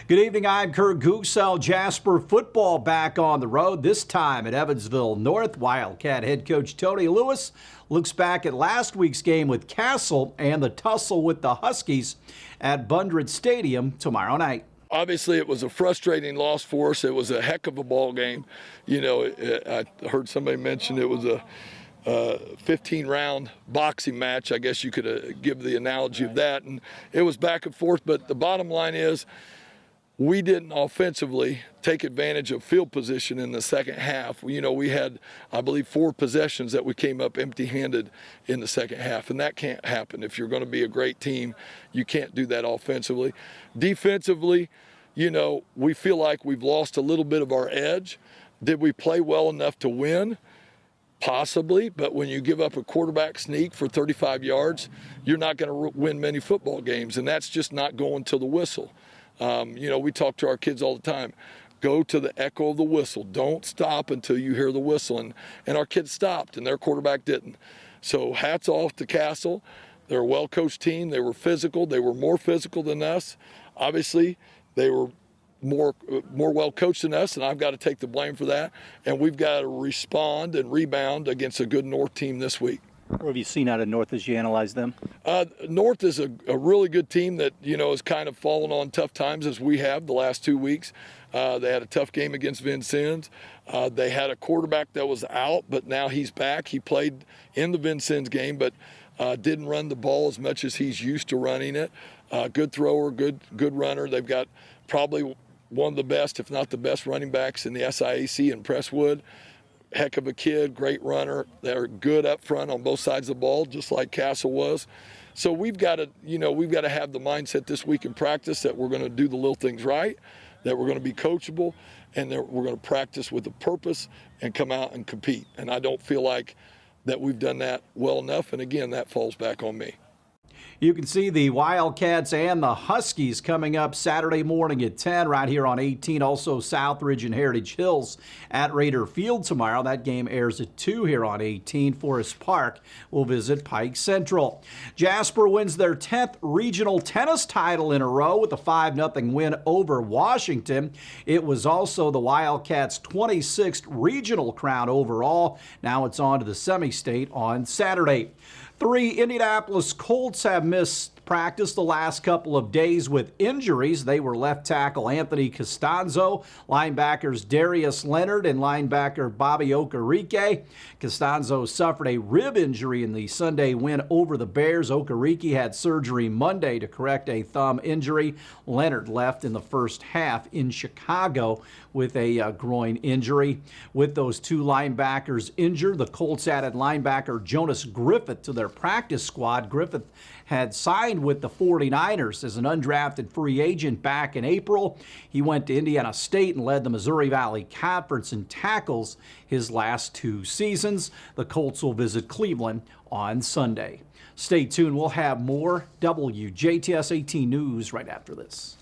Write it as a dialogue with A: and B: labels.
A: Good evening, I'm Kurt Gutgsell. Jasper football back on the road, this time at Evansville North. Wildcat head coach Tony Lewis looks back at last week's game with Castle and the tussle with the Huskies at Bundred Stadium tomorrow night.
B: Obviously, it was a frustrating loss for us. It was a heck of a ball game. You know, I heard somebody mention it was a 15-round boxing match. I guess you could give the analogy of that. And it was back and forth. But the bottom line is we didn't offensively take advantage of field position in the second half. You know, we had, I believe, 4 possessions that we came up empty-handed in the second half. And that can't happen. If you're going to be a great team, you can't do that offensively. Defensively, you know, we feel like we've lost a little bit of our edge. Did we play well enough to win? Possibly, but when you give up a quarterback sneak for 35 yards, you're not going to win many football games, and that's just not going to the whistle. You know, we talk to our kids all the time. Go to the echo of the whistle. Don't stop until you hear the whistle. And our kids stopped, and their quarterback didn't. So hats off to Castle. They're a well-coached team. They were physical. They were more physical than us. Obviously, they were more well coached than us, and I've got to take the blame for that. And we've got to respond and rebound against a good North team this week.
A: What have you seen out of North as you analyze them?
B: North is a really good team that, you know, has kind of fallen on tough times as we have the last 2 weeks. They had a tough game against Vincennes. They had a quarterback that was out, but now he's back. He played in the Vincennes game, but didn't run the ball as much as he's used to running it. Good thrower, good runner. They've got probably one of the best, if not the best, running backs in the SIAC in Presswood. Heck of a kid, great runner. They're good up front on both sides of the ball, just like Castle was. So we've got to have the mindset this week in practice that we're going to do the little things right, that we're going to be coachable, and that we're going to practice with a purpose and come out and compete. And I don't feel like that we've done that well enough. And again, that falls back on me.
A: You can see the Wildcats and the Huskies coming up Saturday morning at 10 right here on 18. Also Southridge and Heritage Hills at Raider Field tomorrow. That game airs at 2 here on 18. Forest Park will visit Pike Central. Jasper wins their 10th regional tennis title in a row with a 5-0 win over Washington. It was also the Wildcats' 26th regional crown overall. Now it's on to the semi-state on Saturday. 3 Indianapolis Colts have missed practice the last couple of days with injuries. They were left tackle Anthony Costanzo, linebackers Darius Leonard, and linebacker Bobby Okereke. Costanzo suffered a rib injury in the Sunday win over the Bears. Okereke had surgery Monday to correct a thumb injury. Leonard left in the first half in Chicago with a groin injury. With those 2 linebackers injured, the Colts added linebacker Jonas Griffith to their practice squad. Griffith had signed with the 49ers as an undrafted free agent back in April. He went to Indiana State and led the Missouri Valley Conference in tackles his last 2 seasons. The Colts will visit Cleveland on Sunday. Stay tuned. We'll have more WJTS 18 news right after this.